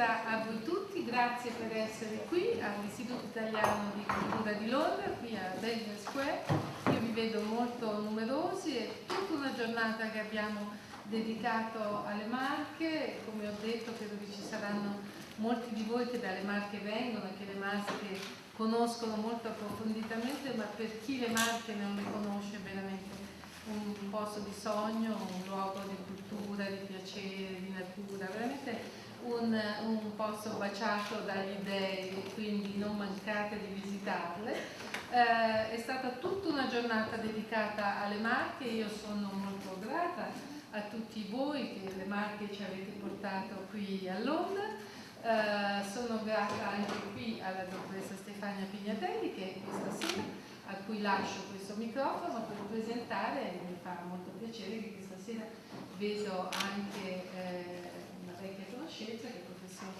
buonasera a voi tutti, grazie per essere qui all'Istituto Italiano di Cultura di Londra, qui a Belgrave Square. Io vi vedo molto numerosi, è tutta una giornata che abbiamo dedicato alle Marche. Come ho detto, credo che ci saranno molti di voi che dalle Marche vengono e che le Marche conoscono molto approfonditamente, ma per chi le Marche non le conosce, è veramente un posto di sogno, un luogo di cultura, di piacere, di natura, veramente un posto baciato dagli dei, quindi non mancate di visitarle. È stata tutta una giornata dedicata alle Marche, io sono molto grata a tutti voi che le Marche ci avete portato qui a Londra. Sono grata anche qui alla dottoressa Stefania Pignatelli che questa sera, a cui lascio questo microfono per presentare, mi fa molto piacere che questa sera vedo anche una vecchia conoscenza, che è il professor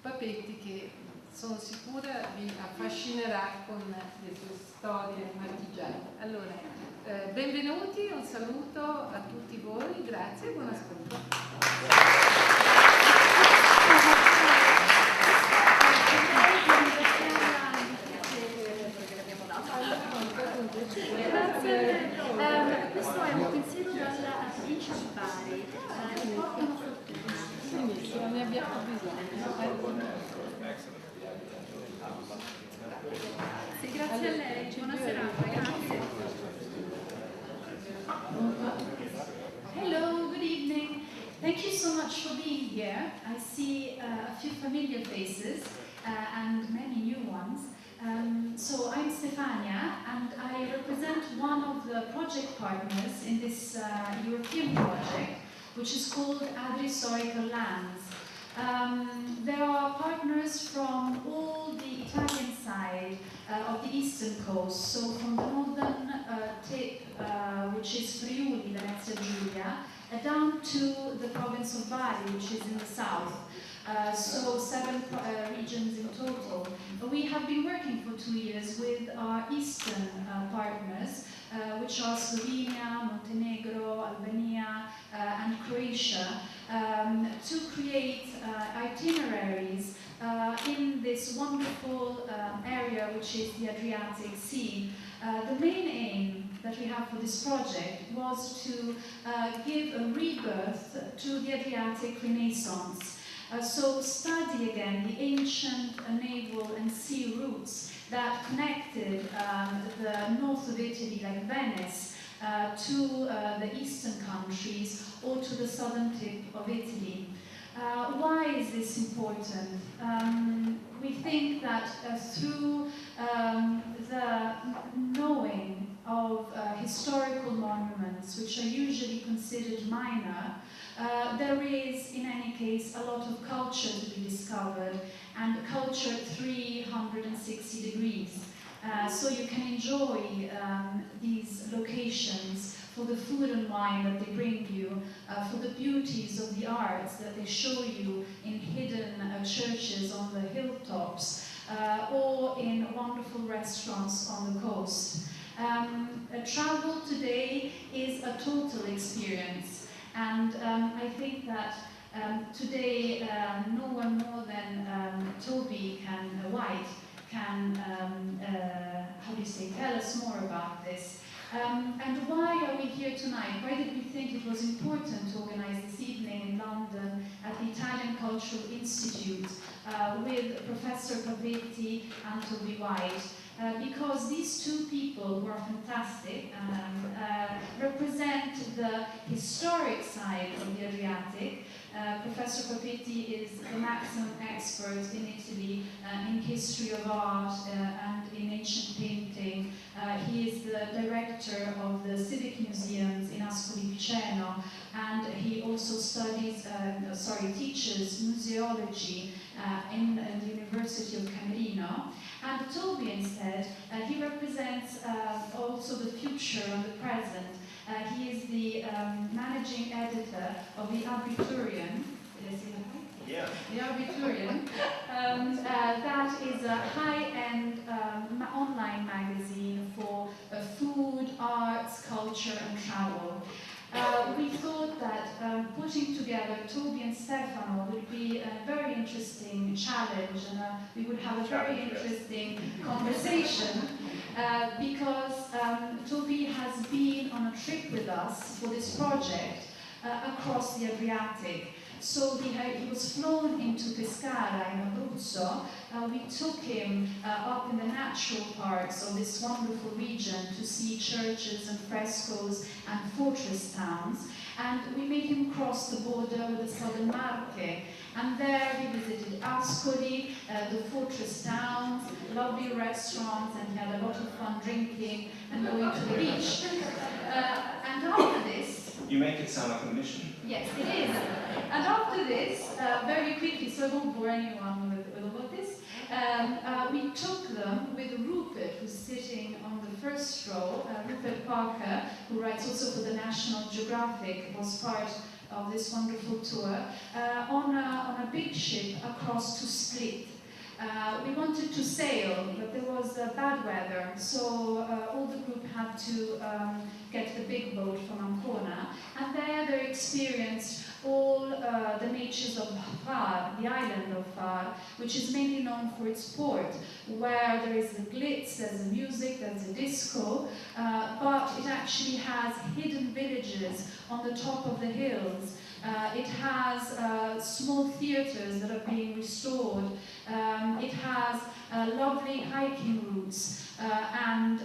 Papetti, che sono sicura vi affascinerà con le sue storie marchigiane. Allora, benvenuti, un saluto a tutti voi, grazie e buon ascolto. Grazie. Questo è un pensiero dalla provincia di Bari, che portano fortuna. Benissimo, ne abbiamo bisogno. Sì, grazie a lei, buona serata, grazie. Hello, good evening. Thank you so much for being here. I see a few familiar faces and many new ones. So I'm Stefania, and I represent one of the project partners in this European project, which is called Adri Historical Lands. There are partners from all the Italian side of the eastern coast, so from the northern tip, which is Friuli, Venezia Giulia, down to the province of Bari, which is in the south. So 7 regions in total. We have been working for 2 years with our eastern partners, which are Slovenia, Montenegro, Albania, and Croatia, to create itineraries in this wonderful area, which is the Adriatic Sea. The main aim that we have for this project was to give a rebirth to the Adriatic Renaissance. So study again the ancient naval and sea routes that connected the north of Italy, like Venice, to the eastern countries or to the southern tip of Italy. Why is this important? We think that through the knowing of historical monuments, which are usually considered minor, there is, in any case, a lot of culture to be discovered, and culture 360 degrees. So you can enjoy these locations for the food and wine that they bring you, for the beauties of the arts that they show you in hidden churches on the hilltops, or in wonderful restaurants on the coast. Travel today is a total experience. And I think that today no one more than Toby White can, tell us more about this. And why are we here tonight? Why did we think it was important to organize this evening in London at the Italian Cultural Institute with Professor Papetti and Toby White? Because these two people, who are fantastic, represent the historic side of the Adriatic. Professor Papetti is the maximum expert in Italy in history of art and in ancient painting. He is the director of the Civic Museums in Ascoli Piceno, and he also teaches museology in the University of Camerino. And Toby, instead, he represents also the future and the present. He is the managing editor of the Abiturian. Did I say that right? Yeah. The Abiturian. That is a high-end online magazine for food, arts, culture, and travel. we thought that putting together Toby and Stefano would be a very interesting challenge, and we would have a very interesting conversation because Toby has been on a trip with us for this project across the Adriatic. So he was flown into Pescara in Abruzzo. We took him up in the natural parts of this wonderful region to see churches and frescoes and fortress towns. And we made him cross the border with the southern Marche. And there we visited Ascoli, the fortress towns, lovely restaurants, and he had a lot of fun drinking and going to the beach. And after this, you make it sound like a mission. yes, it is. And after this, very quickly, so I won't bore anyone with all of this, we took them with Rupert, who's sitting on the first row. Rupert Parker, who writes also for the National Geographic, was part of this wonderful tour, on a big ship across to Split. We wanted to sail, but there was bad weather, so all the group had to get the big boat from Ancona, and there they experienced all the natures of Hvar, the island of Hvar, which is mainly known for its port, where there is the glitz, there's the music, there's the disco, but it actually has hidden villages on the top of the hills. It has small theatres that are being restored. It has lovely hiking routes and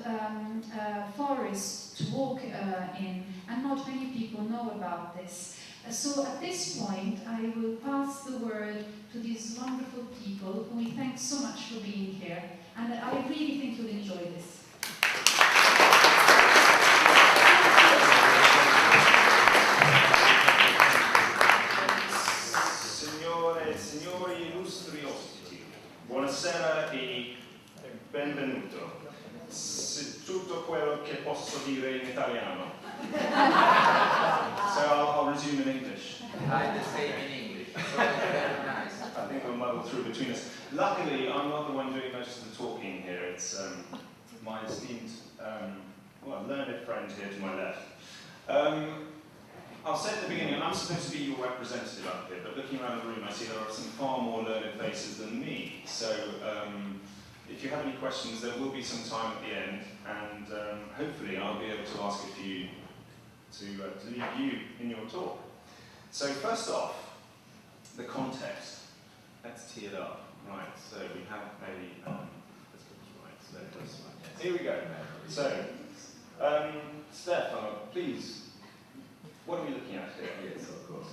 forests to walk in, and not many people know about this. So at this point, I will pass the word to these wonderful people whom we thank so much for being here, and I really think you'll enjoy this. Signori illustri ospiti, buonasera e benvenuto. Tutto quello che posso dire in italiano. So I'll resume in English. I the same in English. So very nice. I think we'll muddle through between us. Luckily, I'm not the one doing most of the talking here. It's my esteemed, learned friend here to my left. I'll say at the beginning, I'm supposed to be your representative up here, but looking around the room, I see there are some far more learned faces than me. So if you have any questions, there will be some time at the end, and hopefully I'll be able to ask a few to lead you in your talk. So first off, the context. Let's tee it up. Right, so we have here we go. So, Stefano, please. What are we looking at here? Yes, of course.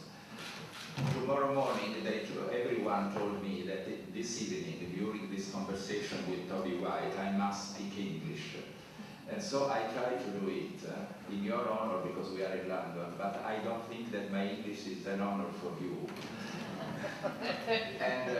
Tomorrow morning, everyone told me that this evening, during this conversation with Toby White, I must speak English. And so I try to do it in your honor because we are in London, but I don't think that my English is an honor for you. And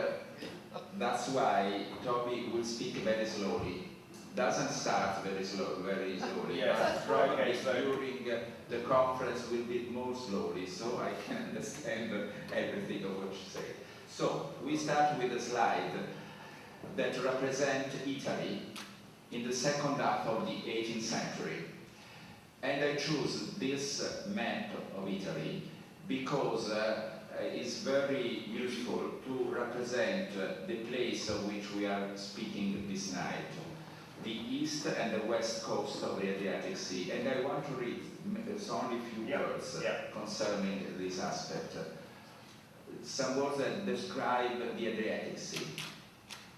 that's why Toby will speak very slowly. Doesn't start very slowly, yes, but right, okay, so during the conference will be more slowly, so I can understand everything of what you say. So we start with a slide that represents Italy in the second half of the 18th century. And I choose this map of Italy because it's very useful to represent the place of which we are speaking this night. The east and the west coast of the Adriatic Sea. And I want to read only a few words concerning this aspect. Some words that describe the Adriatic Sea.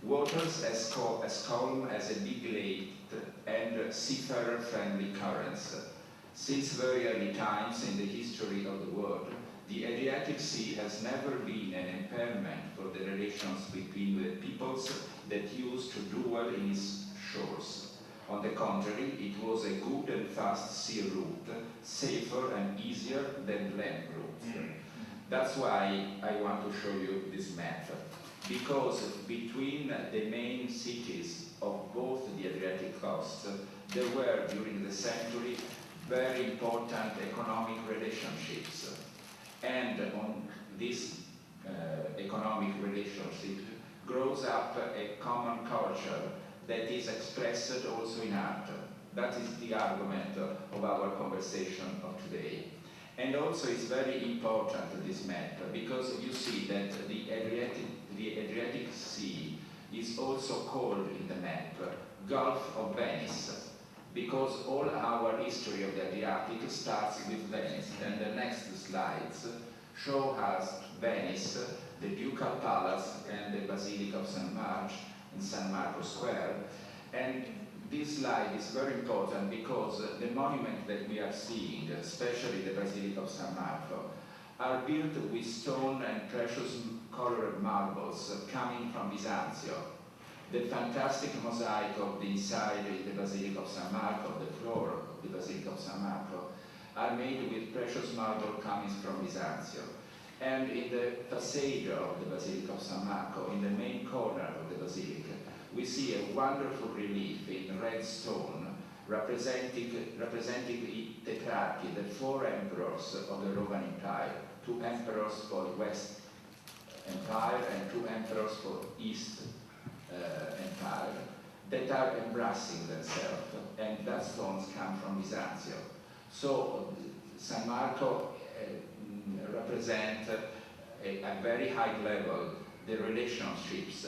Waters as calm as a big lake and seafarer-friendly currents. Since very early times in the history of the world, the Adriatic Sea has never been an impairment for the relations between the peoples that used to dwell in its shores. On the contrary, it was a good and fast sea route, safer and easier than land routes. That's why I want to show you this map, because between the main cities of both the Adriatic coast, there were during the century very important economic relationships, and on this economic relationship grows up a common culture that is expressed also in art. That is the argument of our conversation of today. And also it's very important, this map, because you see that the Adriatic Sea is also called in the map Gulf of Venice, because all our history of the Adriatic starts with Venice. And the next slides show us Venice, the Ducal Palace and the Basilica of St. Mark in San Marco Square. And this slide is very important because the monument that we are seeing, especially the Basilica of San Marco, are built with stone and precious colored marbles coming from Byzantium. The fantastic mosaic of the inside in the Basilica of San Marco, the floor of the Basilica of San Marco, are made with precious marble coming from Byzantium. And in the facade of the Basilica of San Marco, in the main corner of the Basilica, we see a wonderful relief in red stone representing the Tetrarchy, the 4 emperors of the Roman Empire, 2 emperors for the West Empire and 2 emperors for East Empire, that are embracing themselves, and that stones come from Byzantium. So San Marco represent at very high level the relationships,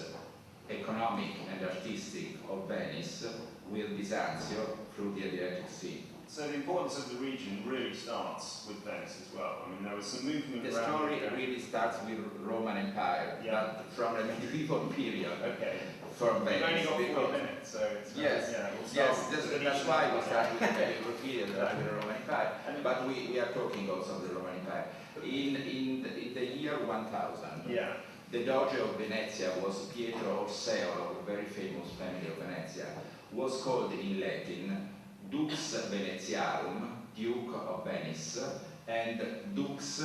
economic and artistic, of Venice with Byzantium through the Adriatic Sea. So the importance of the region really starts with Venice as well. I mean, there was some movement The around... story really starts with Roman Empire, Yeah. but from the medieval period, Okay. from We've only Venice. got 4 minutes, so it's... Yes, yeah, we'll yes, start that's with why we the start with the medieval period, with the Roman Empire. And- But we are talking also of the Roman Empire. In the year 1000, Yeah. the Doge of Venezia was Pietro Orseo, a very famous family of Venezia, was called in Latin Dux Venetiarum, Duke of Venice, and Dux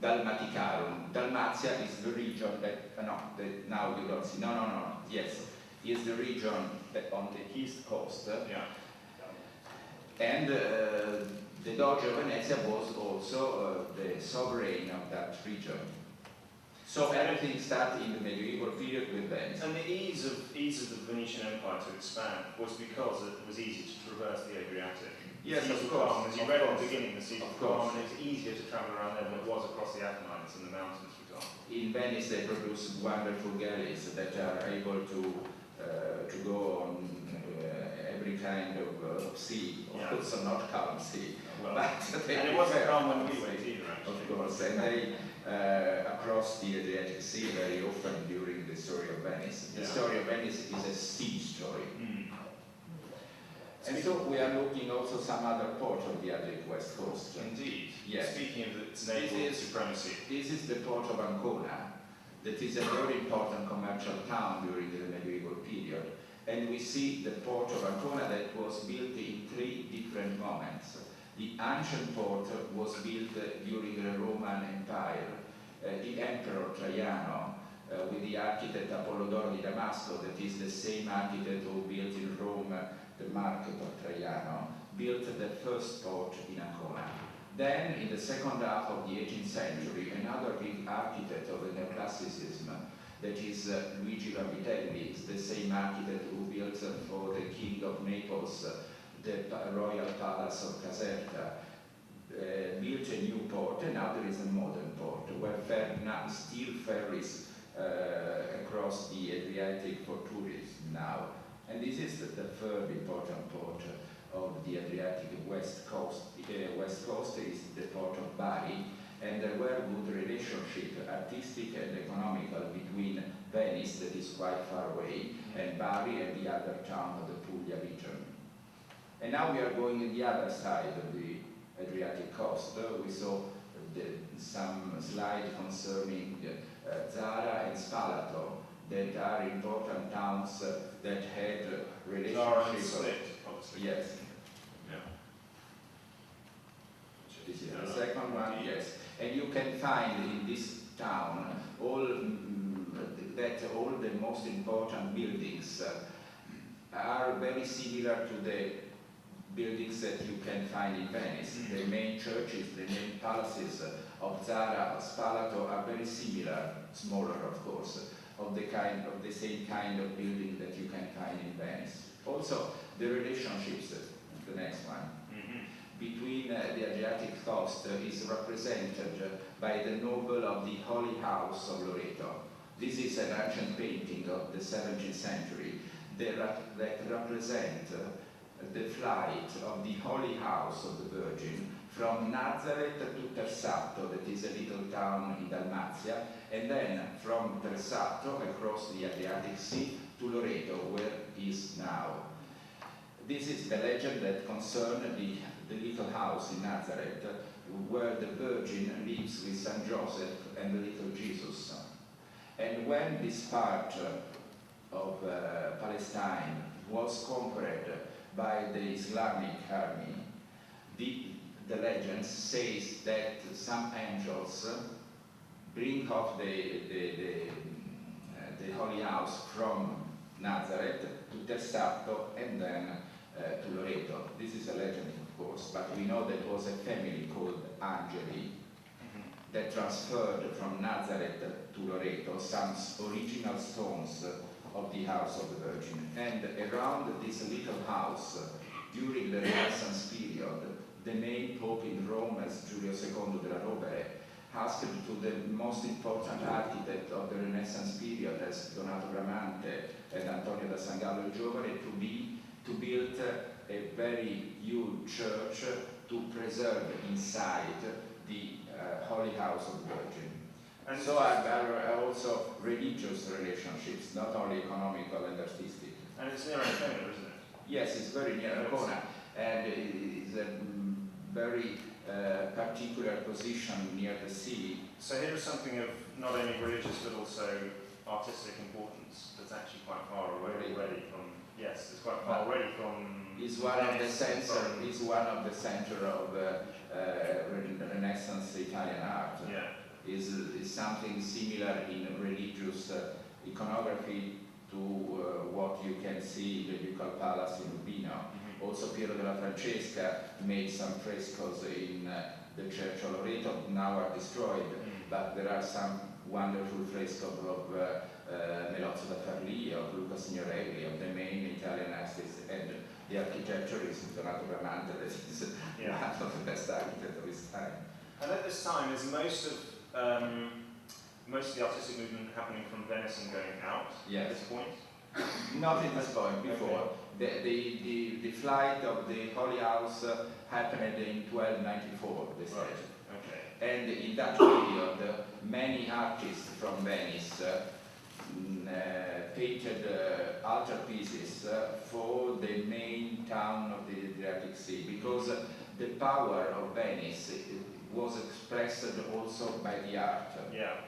Dalmaticarum. Dalmatia is the region that, now you don't see, yes, is the region that on the east coast. Yeah. And the Doge of Venezia was also the sovereign of that region. So everything started in the medieval period with Venice. And the ease of the Venetian Empire to expand was because it was easy to traverse the Adriatic. Yes, The seas of were course, calm. As you of read at course. the beginning, the seas Of were calm, course. and it was easier to travel around there than it was across the Apennines and the mountains, for example. In Venice they produce wonderful galleys that are able to go on every kind of sea, of Yeah. course not calm sea. Well, But they and it wasn't prefer calm when calm we sea, went either, actually. of course, and they across the Adriatic Sea very often during the story of Venice. The Yeah. story of Venice is a sea story. Mm. And so we are looking also some other port of the Adriatic West Coast. Indeed. Yes. Speaking of its naval This is- supremacy. This is the port of Ancona, that is a very important commercial town during the medieval period. And we see the port of Ancona that was built in 3 different moments. The ancient port was built during the Roman Empire. The Emperor Traiano, with the architect Apollodoro di Damasco, that is the same architect who built in Rome the Market of Traiano, built the first port in Ancona. Then, in the second half of the 18th century, another big architect of the Neoclassicism, that is Luigi Vanvitelli, is the same architect who built for the King of Naples the Royal Palace of Caserta, built a new port, and now there is a modern port where steel ferries across the Adriatic for tourism now. And this is the 3rd important port of the Adriatic West Coast. West Coast is the port of Bari, and there were good relationship, artistic and economical, between Venice, that is quite far away, and Bari and the other town of the Puglia region. And now we are going on the other side of the Adriatic coast. We saw some slide concerning Zara and Spalato, that are important towns that had Zara and relationships. Split, obviously. Yes, Yeah. this is the second one, yes. And you can find in this town all the most important buildings are very similar to the buildings that you can find in Venice. Mm. The main churches, the main palaces of Zara, Spalato are very similar, smaller of course, of the same kind of building that you can find in Venice. Also, the relationships, the next one, Mm-hmm. between the Adriatic coast is represented by the noble of the Holy House of Loreto. This is an ancient painting of the 17th century that represent the flight of the Holy House of the Virgin from Nazareth to Tersato, that is a little town in Dalmatia, and then from Tersato across the Adriatic Sea to Loreto, where it is now. This is the legend that concerns the little house in Nazareth, where the Virgin lives with Saint Joseph and the little Jesus. And when this part of Palestine was conquered by the Islamic army, the legend says that some angels bring off the Holy House from Nazareth to Tersato and then to Loreto. This is a legend, of course, but we know that was a family called Angeli that transferred from Nazareth to Loreto some original stones of the House of the Virgin. And around this little house, during the Renaissance period, the main pope in Rome, as Giulio II della Rovere, asked to the most important architect of the Renaissance period, as Donato Bramante and Antonio da Sangallo il Giovane, to build a very huge church to preserve inside the Holy House of the Virgin. And so there are also religious relationships, not only economical and artistic. And it's near Ancona, isn't it? Yes, it's very near Ancona, and it's a very particular position near the sea. So here is something of not only religious but also artistic importance that's actually quite far away already from. Yes, it's quite far already from. Is one of the center. Is one of the center of Renaissance Italian art. Yeah. Is something similar in religious iconography to what you can see in the Ducal Palace in Urbino. Also, Piero della Francesca made some frescoes in the Church of Loreto, now are destroyed, but there are some wonderful frescoes of Melozzo da Farlì, of Luca Signorelli, of the main Italian artists, and the architecture is Donato Bramante, that is one of the best architects of his time. And at this time, is most of the artistic movement happening from Venice and going out at this point? Not at this point, before. Okay. The flight of the Holy House happened in 1294, they said. Right. Okay. And in that period, many artists from Venice painted altarpieces for the main town of the Adriatic Sea, because the power of Venice was expressed also by the art. Yeah.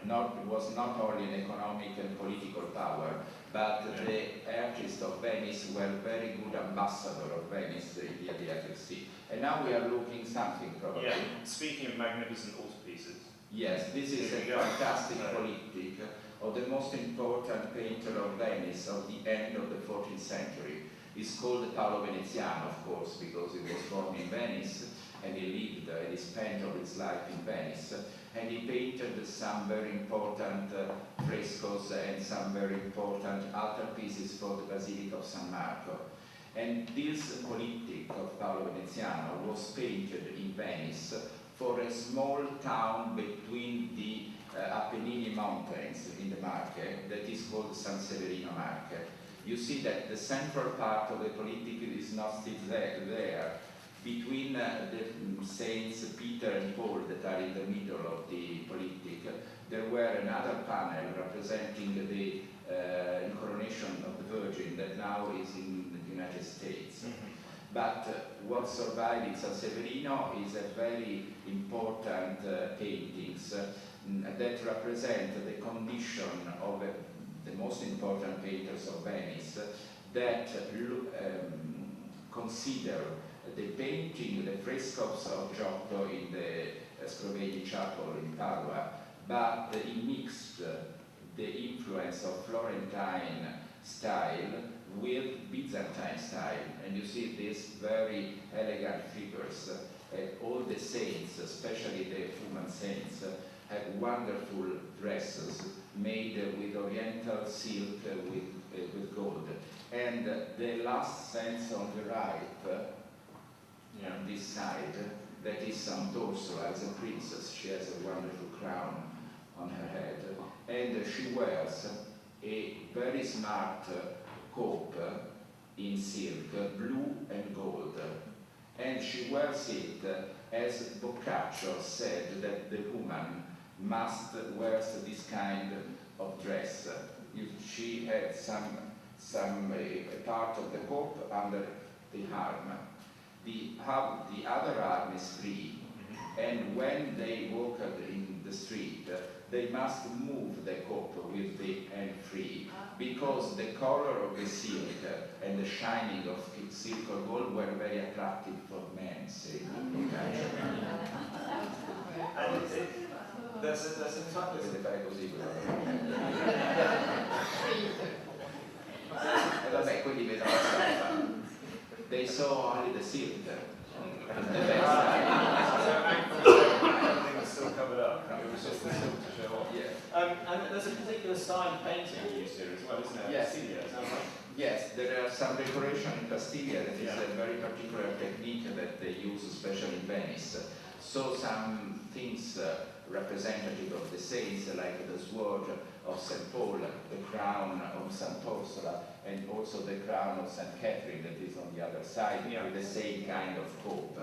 Was not only an economic and political power, but the artists of Venice were very good ambassadors of Venice in the Adriatic Sea. And now we are looking something probably. Yeah. Speaking of magnificent altarpieces. Yes, this is a fantastic polyptych of the most important painter of Venice of the end of the 14th century. He's called Paolo Veneziano, of course, because he was born in Venice and he lived and he spent all his life in Venice. And he painted some very important frescoes and some very important altarpieces for the Basilica of San Marco. And this polyptych of Paolo Veneziano was painted in Venice for a small town between the Apennine Mountains in the Marche, that is called San Severino Marche. You see that the central part of the polyptych is not still there. Between the Saints Peter and Paul that are in the middle of the polyptych, there were another panel representing the coronation of the Virgin that now is in the United States. But what survived in San Severino is a very important paintings that represent the condition of the most important painters of Venice that consider the painting, the frescoes of Giotto in the Scrovegni Chapel in Padua, but he mixed the influence of Florentine style with Byzantine style. And you see these very elegant figures. All the saints, especially the human saints, have wonderful dresses made with oriental silk with gold. And the last saints on the right, on this side, that is Sant'Orsola, as a princess. She has a wonderful crown on her head, and she wears a very smart cope in silk, blue and gold. And she wears it as Boccaccio said that the woman must wear this kind of dress. She had a part of the cope under the arm. The other arm is free, and when they walk in the street, they must move the cope with the hand free, because the color of the silk and the shining of silk or gold were very attractive for men, say. And there's a type of... Vabbè, quelli vedono la stampa. They saw only the silk. Everything was still covered up. It was just the silk to show off. Yeah. And there's a particular style of painting used here as well, isn't there? Yes. Cecilia, is that right? Yes, there are some decoration in Castiglia that is Yeah. a very particular technique that they use, especially in Venice. So some things representative of the saints, like the sword of St. Paul, the crown of Sant'Orsola, and also the crown of St. Catherine that is on the other side, Yeah. with the same kind of cope,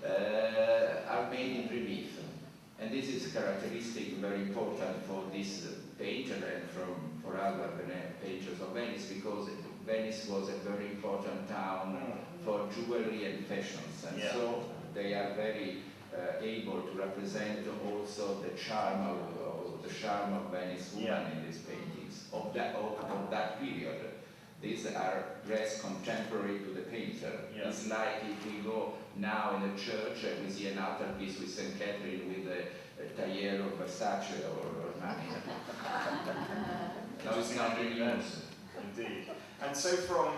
are made in relief. And this is characteristic, very important for this painter and for other painters of Venice, because Venice was a very important town for jewelry and fashions, and Yeah. so they are very able to represent also the charm of Venice woman Yeah. in these paintings of that period. These are dressed contemporary to the painter. Yeah. It's like if we go now in a church and we see an altarpiece with St. Catherine with a tailleur of Versace or Armani. No, it's not really used. Indeed. And so from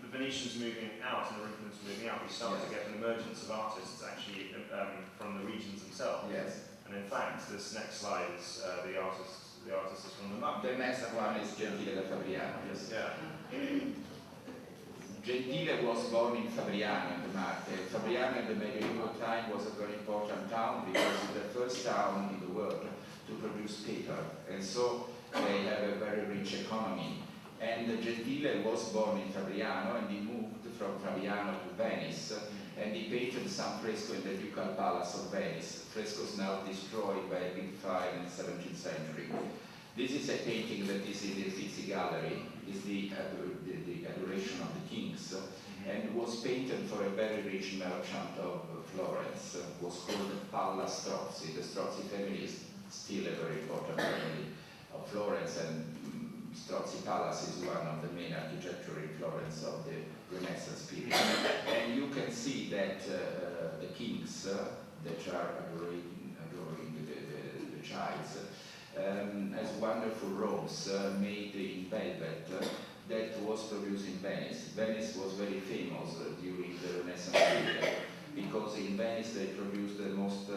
the Venetians moving out and the Corinthians moving out, we start to get an emergence of artists actually from the regions themselves. Yes. And in fact, this next slide is the artist is from the Marche. The next one is Gentile da Fabriano. Yes. Yeah. Gentile was born in Fabriano in the Marche. Fabriano in the medieval time was a very important town because it's the first town in the world to produce paper, and so they have a very rich economy. And Gentile was born in Fabriano, and he moved from Fabriano to Venice, and he painted some fresco in the Ducal Palace of Venice, frescoes now destroyed by a big fire in the 17th century. This is a painting that is in the Uffizi Gallery, is the Adoration of the Kings, and was painted for a very rich merchant of Florence, was called Palla Strozzi. The Strozzi family is still a very important family of Florence, and Strozzi Palace is one of the main architecture in Florence of the Renaissance period. And you can see that the kings that are adoring the childs has wonderful robes made in velvet that was produced in Venice. Venice was very famous during the Renaissance period because in Venice they produced the most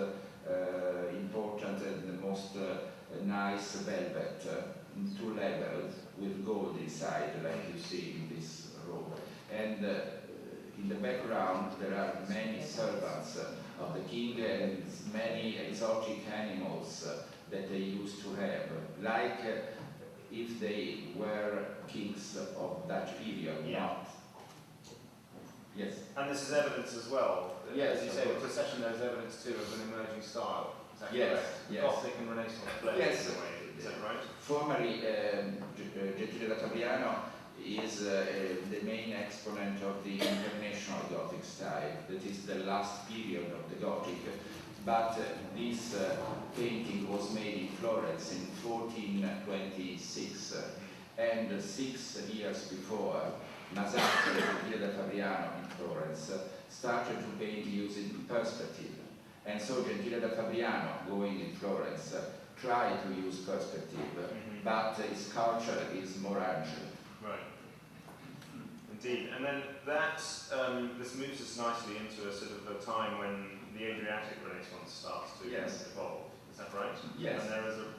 important and the most nice velvet, 2 levels with gold inside, like you see in this robe. And in the background there are many servants of the king and many exotic animals that they used to have, like if they were kings of that period. Yeah. Not. Yes. And this is evidence as well. Yes, As you of say, the course. procession there is evidence too of an emerging style. Is that Yes, correct? yes. Gothic and Renaissance blend Yes. in a way. Is that right? Formerly, Gentile da Fabriano is the main exponent of the International Gothic style. That is the last period of the Gothic. But this painting was made in Florence in 1426, and 6 years before, Masaccio Gentile da Fabriano in Florence started to paint using perspective. And so Gentile da Fabriano, going in Florence, tried to use perspective, but his culture is more ancient. Right. Indeed. And then that this moves us nicely into a sort of a time when the Adriatic Renaissance starts to Yes. evolve. Is that right? Yes. And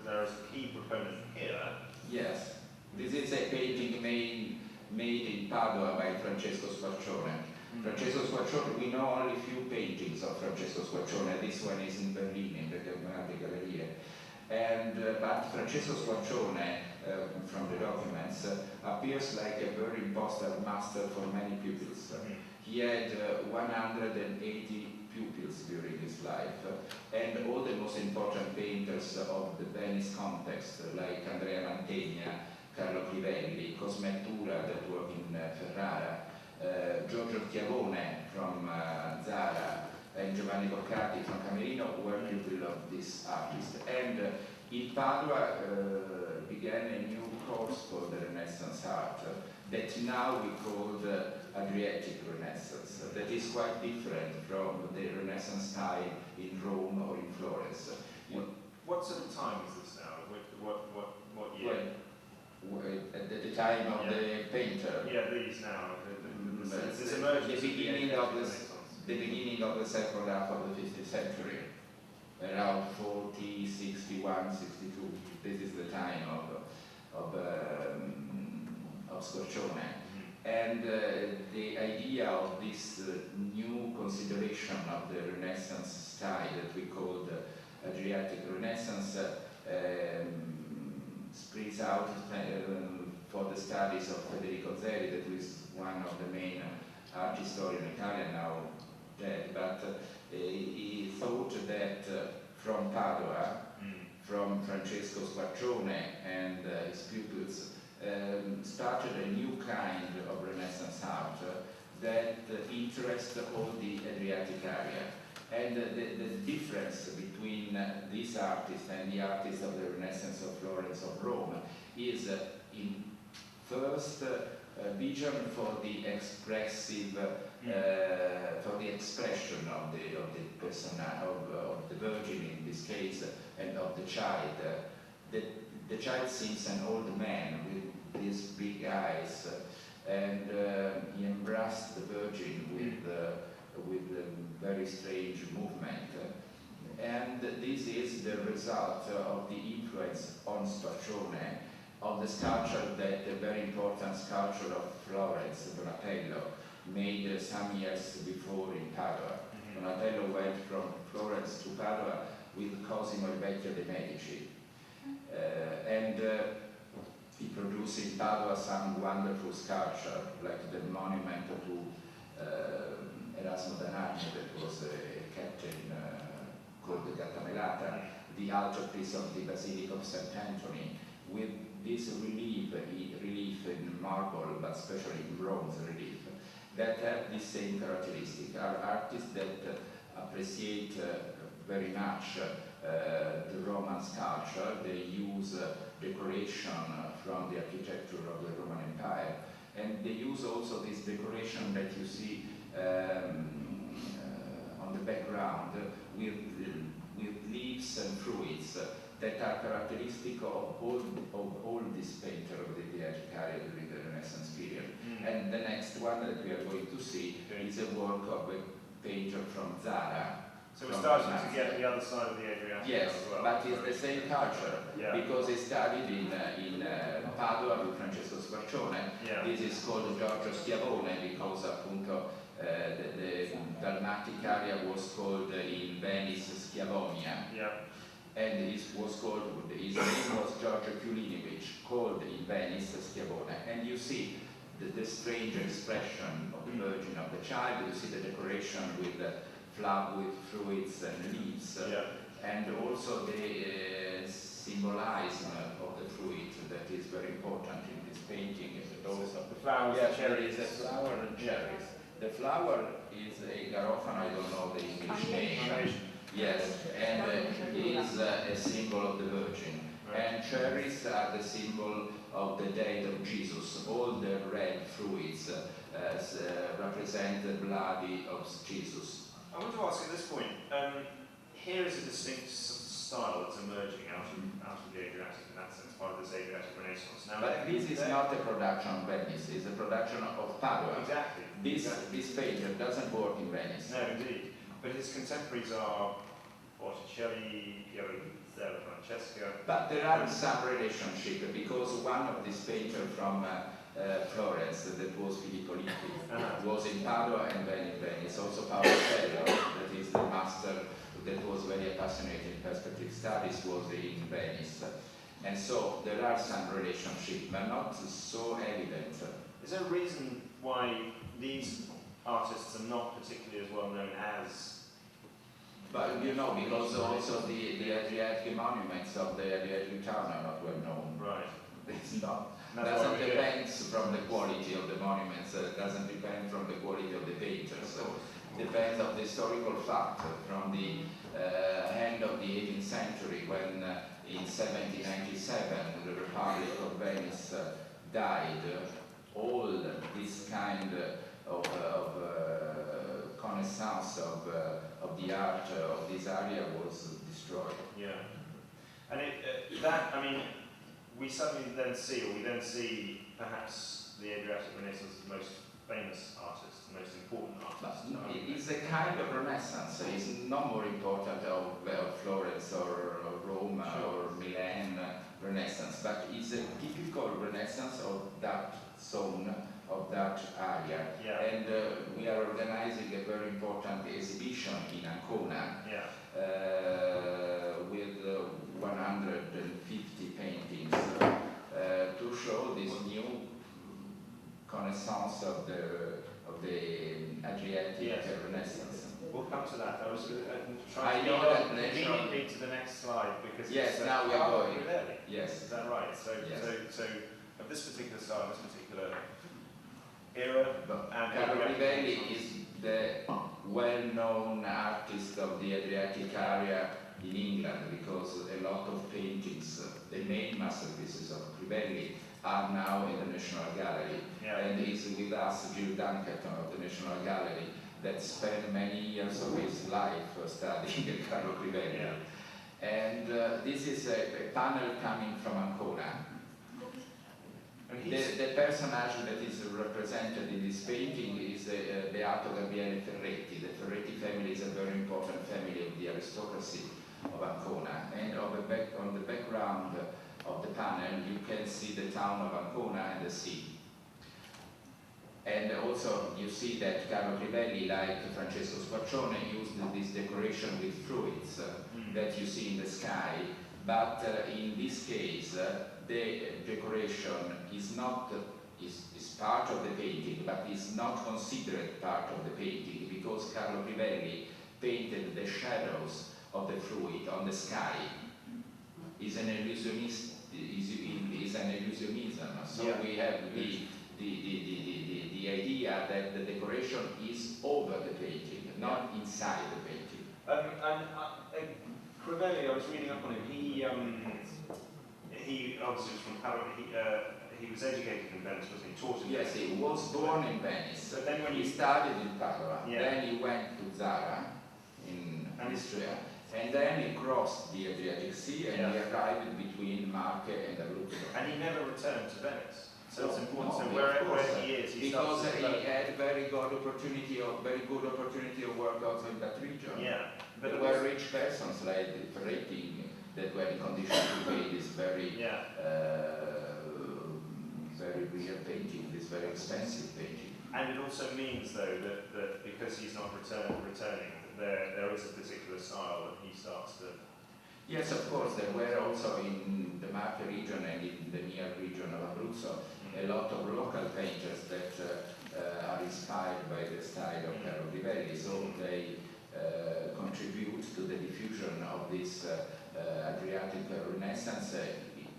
there is a key proponent here. Yes. This is a painting made in Padua by Francesco Sparcione. Francesco Squarcione, we know only few paintings of Francesco Squarcione. This one is in Berlin, in the Germanic Gallery. But Francesco Squarcione, from the documents, appears like a very important master for many pupils. He had 180 pupils during his life, and all the most important painters of the Venice context, like Andrea Mantegna, Carlo Crivelli, Cosmettura that worked in Ferrara, Giorgio Chiavone from Zara, and Giovanni Boccati from Camerino were pupils of this artist. And in Padua began a new course for the Renaissance art that now we call the Adriatic Renaissance. That is quite different from the Renaissance style in Rome or in Florence. What sort of time is this now? What year? Well, at the time of the painter. Yeah, these now. This emergence the beginning of the second half of the 15th century, around 40, 61, 62. This is the time of Squarcione. And the idea of this new consideration of the Renaissance style that we call the Adriatic Renaissance springs out for the studies of Federico Zeri, that is one of the main art historians in Italy, now dead, but he thought that from Padua, from Francesco Squarcione and his pupils, started a new kind of Renaissance art that interests all the Adriatic area. And the difference between these artists and the artists of the Renaissance of Florence or Rome is in first vision for the expressive, for the expression of the persona, of the Virgin in this case, and of the child. The child seems an old man with these big eyes, and he embraced the Virgin with a very strange movement. And this is the result of the influence on Squarcione, of the sculpture that the very important sculpture of Florence, Donatello, made some years before in Padua. Donatello went from Florence to Padua with Cosimo il Vecchio de' Medici. And he produced in Padua some wonderful sculpture, like the monument to Erasmo Danardi, that was a captain called the Gattamelata, the altarpiece of the Basilica of St. Anthony, with this relief in marble, but especially in bronze relief, that have the same characteristic. Are artists that appreciate very much the Roman sculpture. They use decoration from the architecture of the Roman Empire, and they use also this decoration that you see on the background with leaves and fruits that are characteristic of all these painters of the Adriatic area during the Renaissance period. And the next one that we are going to see is a work of a painter from Zara. So we're starting to get the other side of the Adriatic. Yes, as well. but it's the same culture, because he studied in Padua with Francesco Squarcione. This is called Giorgio Schiavone because appunto the Dalmatic area was called in Venice Schiavonia. And his name was Giorgio Chiulinievich, called in Venice Schiavone. And you see the strange expression of the Virgin, of the Child. You see the decoration with fruits and leaves, and also the symbolism of the fruit that is very important in this painting. Also the flowers, cherries, the flower and cherries. The flower is a garofano, I don't know the English name. Yes, and it is a symbol of the Virgin. And cherries are the symbol of the death of Jesus. All the red fruits represent the blood of Jesus. I want to ask at this point, here is a distinct style that's emerging out of the Adriatic in that sense, part of this Adriatic Renaissance. Now, but this is not a production of Venice, it's a production of Padua. Exactly. This painter doesn't work in Venice. No, indeed. But his contemporaries are Botticelli, Piero della Francesca. But there are some relationship, because one of these painters from Florence, that was Filippo Lippi. It was in Padua and then in Venice. Also Paolo Cello, that is the master that was very passionate in perspective studies, was in Venice. And so there are some relationships, but not so evident. Is there a reason why these artists are not particularly as well known as? But you know, because also the Adriatic monuments of the Adriatic town are not well known. Right. It's not. That's Doesn't why we do it. depend from the quality of the monuments. Doesn't depend from the quality of the painters. So depends on the historical fact from the end of the 18th century when in 1797 the Republic of Venice died. All this kind of connaissance of the art of this area was destroyed. Yeah. And that, I mean, we suddenly then see, or we then see perhaps the Adriatic Renaissance most famous artist, the most important artist. But it's a kind of Renaissance. It's not more important of Florence or Rome or Milan Renaissance, but it's a typical Renaissance of that zone, of that area. Yeah. And we are organizing a very important exhibition in Ancona with 150 paintings to show this new connaissance of the Adriatic Renaissance. We'll come to that. I was I trying to know lead that on national- immediately to the next slide because Yes, it's, now we are going. Really? Yes. Is that right? So, Yes. so of this particular style, this particular era, But and Carlo Adriatic Crivelli Renaissance. is the well-known artist of the Adriatic area in England because a lot of paintings, the main masterpieces of Crivelli, are now in the National Gallery. Yeah. And he's with us, Jill Dunkerton of the National Gallery, that spent many years of his life studying Carlo Crivelli. Yeah. And this is a panel coming from Ancona. And he's, The personage that is represented in this painting is Beato Gabriele Ferretti. The Ferretti family is a very important family of the aristocracy of Ancona. And on the background of the panel, you can see the town of Ancona and the sea. And also, you see that Carlo Crivelli, like Francesco Squarcione, used this decoration with fruits that you see in the sky. But in this case, the decoration is not is part of the painting, but is not considered part of the painting because Carlo Crivelli painted the shadows of the fruit on the sky. Is an illusionist. Is an illusionism. So Yeah. we have the idea that the decoration is over the painting, not inside the painting. Crivelli, I was reading up on him. He obviously was from Padua. He was educated in Venice, wasn't he? Taught in Yes, Venice. he was born in Venice. But then when He you studied in Padua, Yeah. then he went to Zara in Austria, and then he crossed the Adriatic Sea and he arrived between Marche and Abruzzo. and he never returned to Venice. So it's important. No, So of where course, he is, he because starts to he develop. had very good opportunity of work also in that region. Yeah, but There it were was, rich persons like Ferretti that were in condition to pay this very yeah. very real painting, this very expensive painting. And it also means, though, that because he's not returning, that there is a particular style that he starts to. Yes, of course, there were also in the Marche region and in the near region of Abruzzo a lot of local painters that are inspired by the style of Carlo Crivelli, so they contribute to the diffusion of this Adriatic Renaissance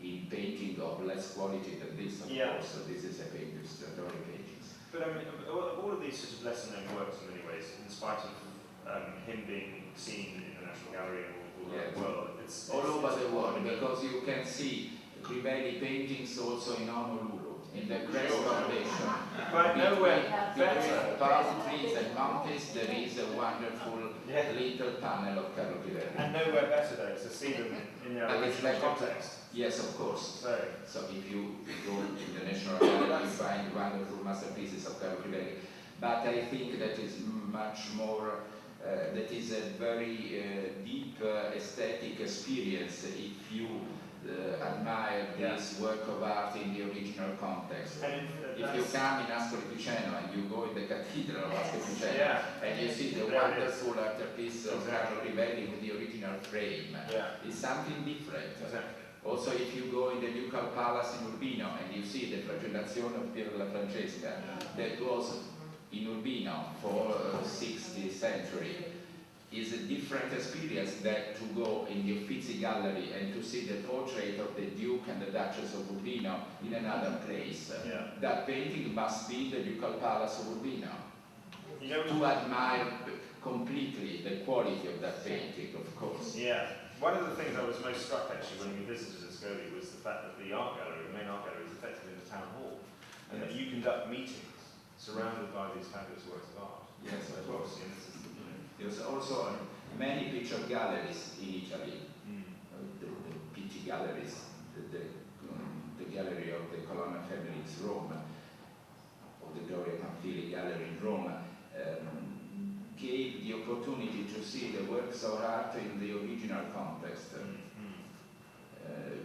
in painting of less quality than this, of Yeah. course. So this is a painter's story paintings. But I mean, all of these sort of lesser-known works, in many ways, in spite of him being seen in the National Gallery all over the world, it's All over the world, I mean, because you can see Crivelli paintings also in Honolulu, in the Crest Foundation. But nowhere Between better. palm trees and mountains, there is a wonderful Yeah. little panel of Carlo Crivelli. And nowhere better, though, to see them in their But it's original like- context. Yes, of course. So, So if you go to the National Gallery, you find wonderful masterpieces of Carlo Crivelli. But I think that is much more, that is a very deep aesthetic experience if you admire this work of art in the original context. And if you come in Ascoli Piceno and you go in the cathedral of Ascoli Piceno and you see the wonderful altarpiece of Carlo Crivelli with the original frame, it's something different. Exactly. Also, if you go in the Ducal Palace in Urbino and you see the Flagellazione of Piero della Francesca, that was in Urbino for 16th century, is a different experience than to go in the Uffizi Gallery and to see the portrait of the Duke and the Duchess of Urbino in another place. That painting must be the Ducal Palace of Urbino. You know, to admire completely the quality of that painting, of course. Yeah. One of the things I was most struck actually when we visited Ascoli was the fact that the art gallery, the main art gallery, is effectively in the town hall, and that you conduct meetings surrounded by these fabulous works of art. Yes, of course. Yes. There's also many picture galleries in Italy, the Pitti galleries, the gallery of the Colonna family in Rome, or the Gloria Pamphili gallery in Rome, gave the opportunity to see the works of art in the original context.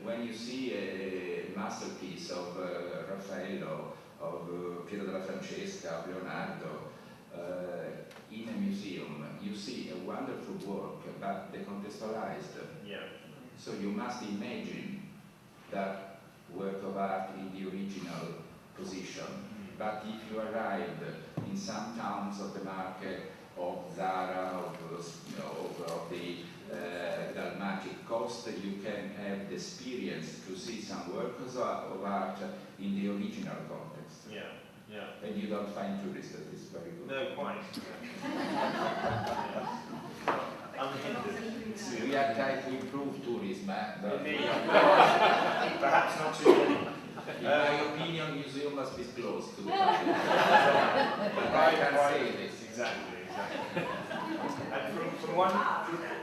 When you see a masterpiece of Raffaello, of Piero della Francesca, of Leonardo, in a museum, you see a wonderful work, but decontextualized. So you must imagine that work of art in the original position. But if you arrived in some towns of the market, of Zara, of the Dalmatic coast, you can have the experience to see some works of art in the original context. And you don't find tourists, that is very good. No, quite. Unhindered. We are trying to improve tourism, but perhaps not too many. in my opinion, museum must be closed to the public. But I can say this. Exactly. And from one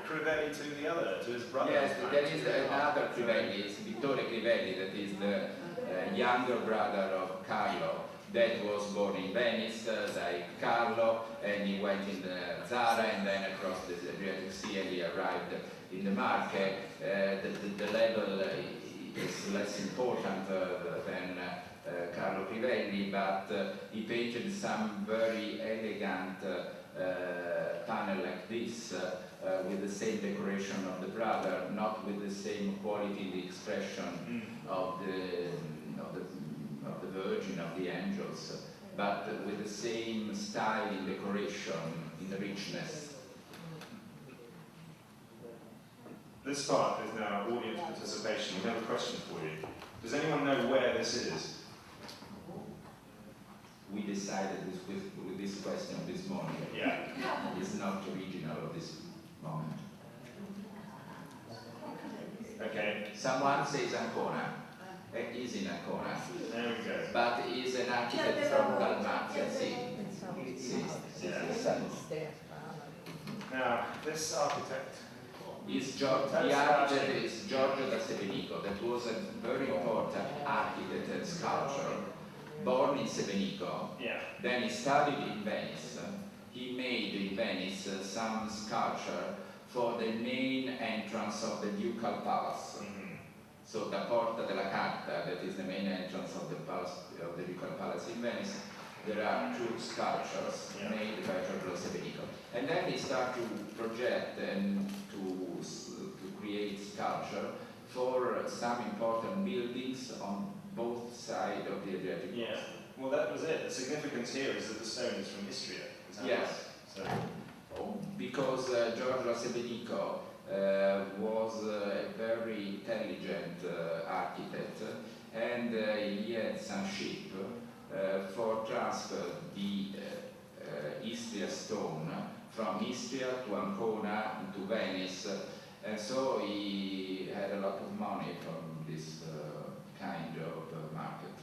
Crivelli to the other, to his brother. Yes, there is another Crivelli, it's Vittore Crivelli, that is the younger brother of Carlo, that was born in Venice, like Carlo, and he went in the Zara and then across the Adriatic Sea and he arrived in the Marche. The level is less important than Carlo Crivelli, but he painted some very elegant panel like this, with the same decoration of the brother, not with the same quality in the expression of the Virgin, of the angels, but with the same style in decoration, in the richness. This part is now audience participation. We have a question for you. Does anyone know where this is? We decided this with this question this morning. It's not original of this moment. Okay. Someone says Ancona. It is in Ancona. There we go. But he's an architect from Dalmatia. See. Now, this architect the architect is Giorgio da Sebenico, that was a very important architect and sculptor, born in Sebenico. Then he studied in Venice. He made in Venice some sculpture for the main entrance of the Ducal Palace. So the Porta della Carta, that is the main entrance of the Ducal Palace in Venice, there are two sculptures made by Giorgio Sebenico. And then he started to project and to create sculpture for some important buildings on both sides of the Adriatic Coast. Well, that was it. The significance here is that the stone is from Istria. Yes. So. Because Giorgio Sebenico was a very intelligent architect, and he had some ship for transfer the Istria stone from Istria to Ancona to Venice, and so he had a lot of money from this kind of market.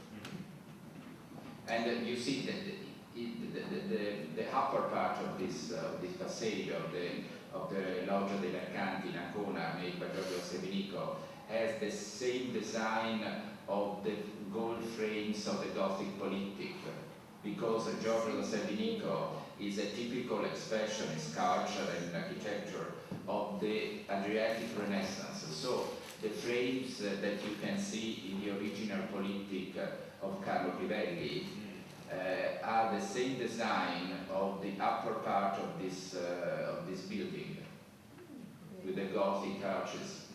And you see that the upper part of this facade of the Loggia dei Mercanti in Ancona, made by Giorgio Sebenico, has the same design of the gold frames of the Gothic polyptych, because Giorgio Sebenico is a typical expression in sculpture and in architecture of the Adriatic Renaissance. So the frames that you can see in the original Politic of Carlo Crivelli are the same design of the upper part of this building, with the Gothic arches.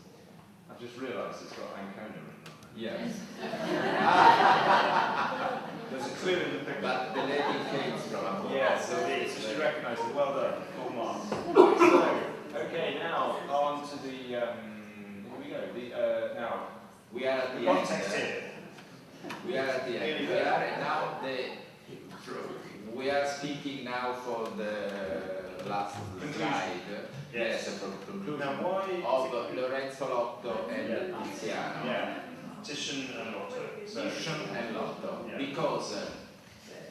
I've just realised it's got Ancona in it. Yes. There's a clue in the picture. But the lady came from Ancona. Yes, indeed. So she recognised it. Well done. Full marks. So, okay, now on to the. Here we go. Now We are at the context end. here. We are at the end. We are speaking now for the last Conclusion. slide. Yes. For conclusion Now why? of Lorenzo Lotto and Tiziano. Yeah. Titian and Lotto. So, Titian and Lotto. Yeah. Because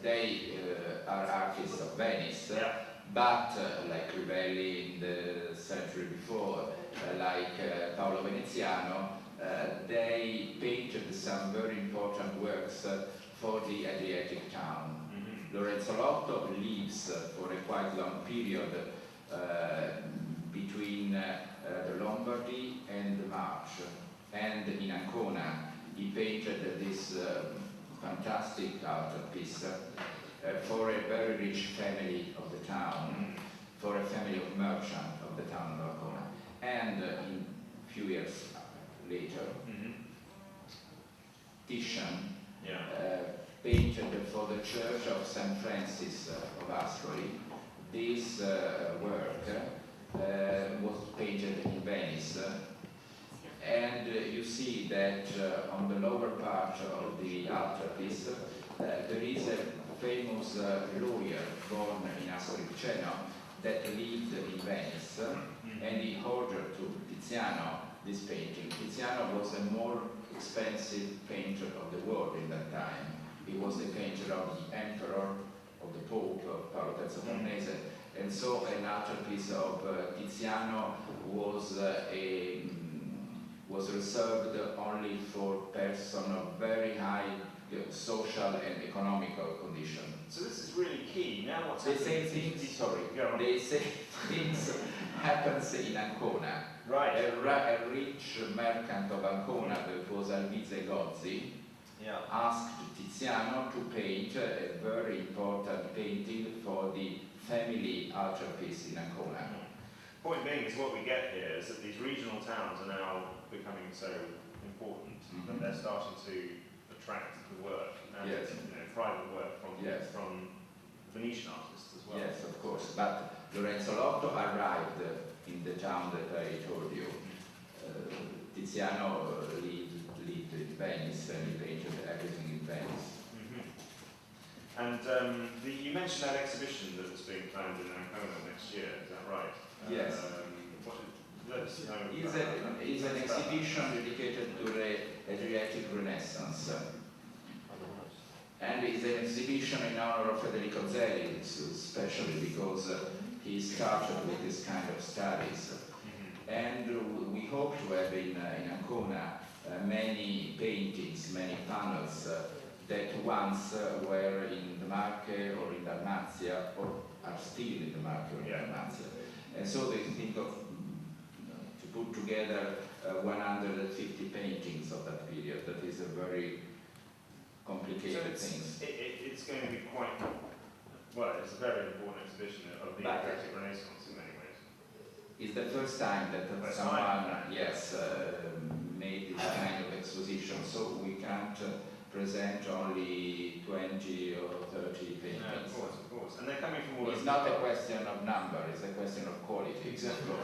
they are artists of Venice. Yeah. But like Crivelli in the century before, like Paolo Veneziano, they painted some very important works for the Adriatic town. Lorenzo Lotto lives for a quite long period between the Lombardy and the March. And in Ancona, he painted this fantastic altarpiece for a very rich family of the town, for a family of merchants of the town of Ancona. And in a few years later, Titian painted for the Church of St. Francis of Ascoli. This work was painted in Venice, and you see that on the lower part of the altarpiece there is a famous lawyer born in Ascoli Piceno that lived in Venice, and he ordered to Tiziano this painting. Tiziano was a more expensive painter of the world in that time. He was the painter of the Emperor, of the Pope, of Paolo III Farnese, and so an altarpiece of Tiziano was reserved only for persons of very high social and economical condition. So this is really key. Now what's They happening? say things, sorry, Go on. they say things happens in Ancona. Right. A rich merchant of Ancona, that was Alvise Gozzi, asked Tiziano to paint a very important painting for the family altarpiece in Ancona. Point being is what we get here is that these regional towns are now becoming so important that they're starting to attract the work and private work from Venetian artists as well. Yes, of course. But Lorenzo Lotto arrived in the town that I told you. Tiziano lived in Venice and he painted everything in Venice. And you mentioned that exhibition that was being planned in Ancona next year, is that right? Yes. Let us know. It's an exhibition dedicated to the Adriatic Renaissance. And it's an exhibition in honor of Federico Zelli, especially because he started with this kind of studies. And we hope to have in Ancona many paintings, many panels that once were in the Marche or in Dalmatia, or are still in the Marche or in Dalmatia. And so they think of to put together 150 paintings of that period. That is a very complicated thing. It's going to be quite, well, it's a very important exhibition of the Adriatic Renaissance in many ways. It's the first time that someone, made this kind of exposition, so we can't present only 20 or 30 paintings. No, of course. And they're coming from all over. It's not a question of number, it's a question of quality. Exactly.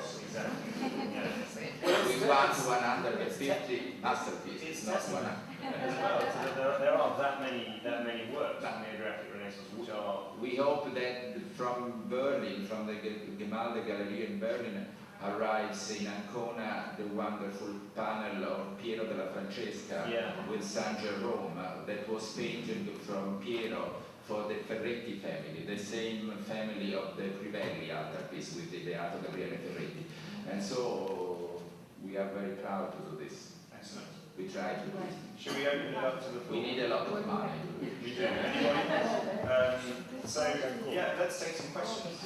We want 150 masterpieces, not 100. As well, so there are that many works from the Adriatic Renaissance which are... We hope that from Berlin, from the Gemalde Gallery in Berlin, arrives in Ancona the wonderful panel of Piero della Francesca with San Jerome that was painted from Piero for the Ferretti family, the same family of the Crivelli altarpiece with the Beato Gabriele Ferretti. And so we are very proud to do this. Excellent. We try to do it. Should we open it up to the floor? We need a lot of money. We do. Anybody? Let's take some questions.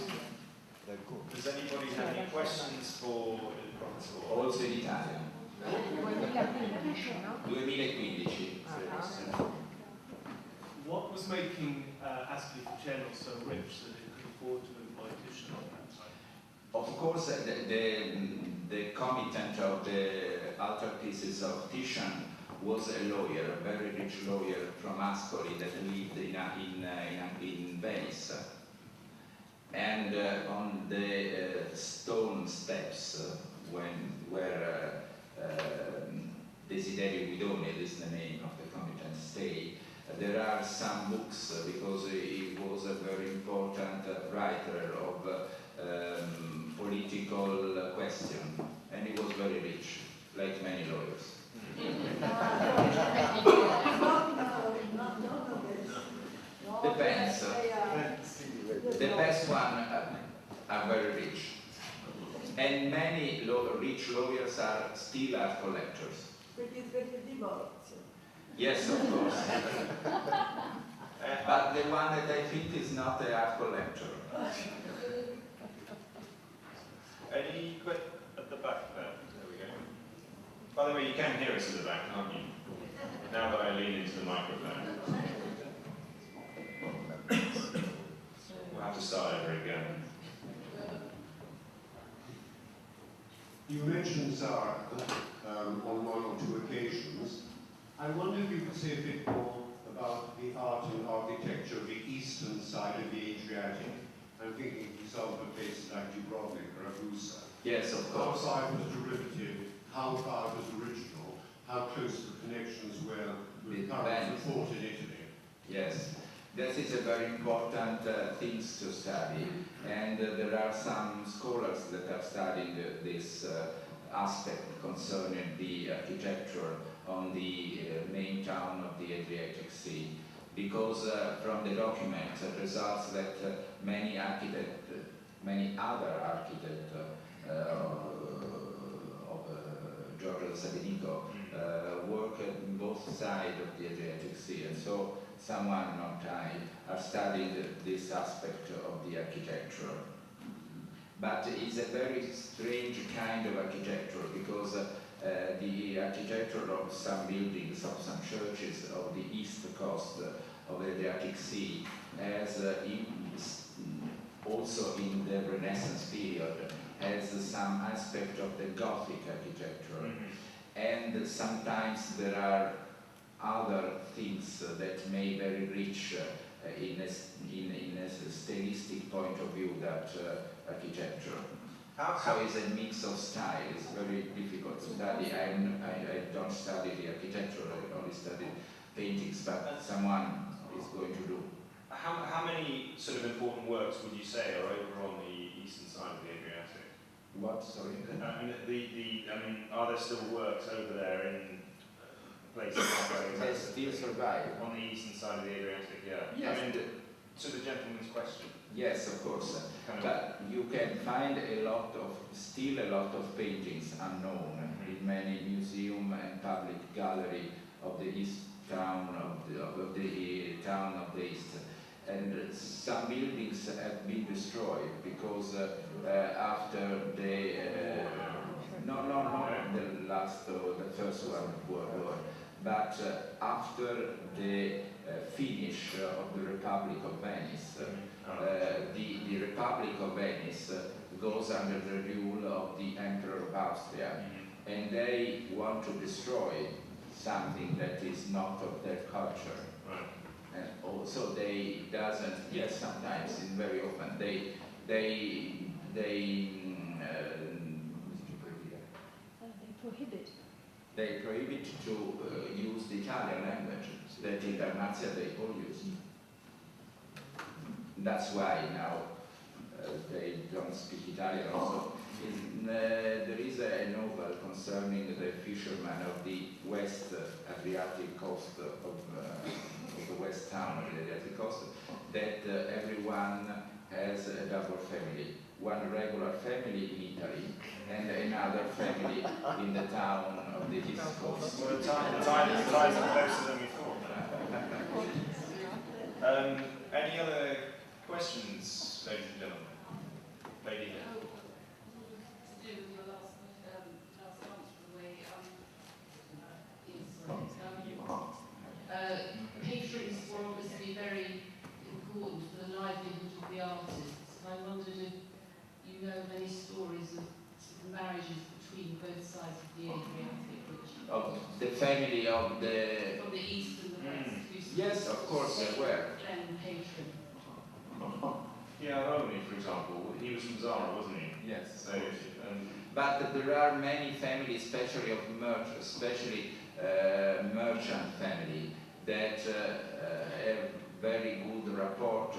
Does anybody have any questions for the professor? Also in Italian. 2015, no? 2015. What was making Ascoli Piceno so rich that it could afford to employ Titian at that time? Of course, the committant of the altarpieces of Titian was a lawyer, a very rich lawyer from Ascoli that lived in Venice. And on the stone steps, where Desiderio Guidoni, this is the name of the committant, stay, there are some books because he was a very important writer of political question, and he was very rich, like many lawyers. Depends. The best one are very rich, and many rich lawyers are still art collectors. Yes, of course. But the one that I think is not an art collector. Any questions at the back there? There we go. By the way, you can hear us at the back, can't you? Now that I lean into the microphone. We'll have to start over again. You mentioned Zara on one or two occasions. I wonder if you could say a bit more about the art and architecture of the eastern side of the Adriatic. I'm thinking, for example, of places like Dubrovnik or Ragusa. Yes, of How course. far it was derivative, how far it was original, how close the connections were with current thought in Italy. Yes, this is a very important things to study, and there are some scholars that have studied this aspect concerning the architecture on the main town of the Adriatic Sea, because from the document it results that many other architects of Giorgio Sabinico work on both sides of the Adriatic Sea, and so someone not I have studied this aspect of the architecture. But it's a very strange kind of architecture, because the architecture of some buildings, of some churches of the east coast of the Adriatic Sea has also in the Renaissance period has some aspect of the Gothic architecture. And sometimes there are other things that may very rich in a stylistic point of view that architecture. So it's a mix of style. It's very difficult to study. I don't study the architecture, I only study paintings, but someone is going to do. How many sort of important works would you say are over on the eastern side of the Adriatic? What, sorry? I mean, are there still works over there in places like They still survive. on the eastern side of the Adriatic? Yeah. Yes. I mean, to the gentleman's question. Yes, of course. Kind of, But you can find still a lot of paintings unknown in many museum and public gallery of the east town of the town of the east. And some buildings have been destroyed because after the the first World War, but after the finish of the Republic of Venice, the Republic of Venice goes under the rule of the Emperor of Austria, and they want to destroy something that is not of their culture. Right. And also they doesn't, yes, sometimes, and very often, they prohibit to use the Italian language that in Dalmatia they all use. That's why now they don't speak Italian also. There is a novel concerning the fishermen of the West Adriatic coast of the west town of the Adriatic coast, that everyone has a double family. One regular family in Italy and another family in the town of the east coast. Well, the tides are closer than we thought. Any other questions, ladies and gentlemen? Lady here. To do with your last answer, the way stories of marriages between both sides of the Adriatic, which Of the family of the... from the east and the west, who Yes, of course, there were. then hatred. Yeah, Romney, for example, he was from Zara, wasn't he? Yes. So, But there are many families, especially of merchant family, that have very good rapport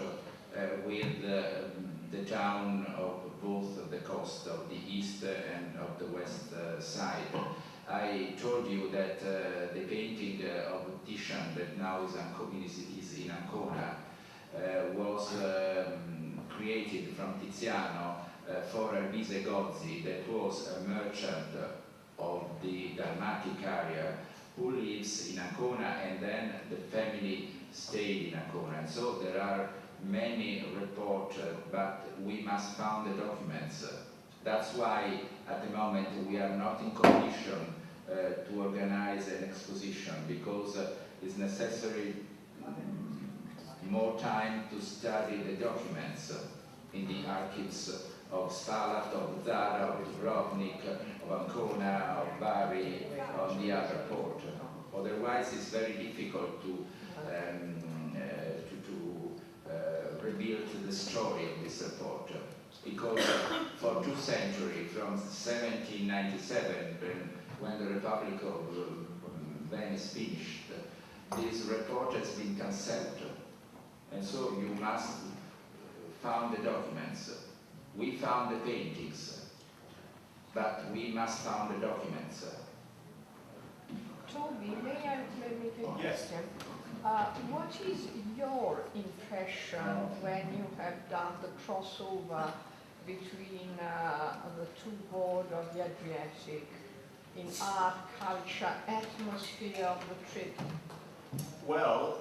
with the town of both the coast of the east and of the west side. I told you that the painting of Titian that now is in Ancona was created from Tiziano for Elvise Gozzi, that was a merchant of the Dalmatic area who lives in Ancona, and then the family stayed in Ancona. And so there are many reports, but we must find the documents. That's why at the moment we are not in condition to organize an exposition, because it's necessary more time to study the documents in the archives of Spalat, of Zara, of Dubrovnik, of Ancona, of Bari, on the other port. Otherwise, it's very difficult to reveal the story of this port, because for 2 centuries, from 1797, when the Republic of Venice finished, this report has been cancelled, and so you must find the documents. We found the paintings, but we must find the documents. Toby, may I make a Yes. question? What is your impression when you have done the crossover between the two boards of the Adriatic in art, culture, atmosphere of the trip? well,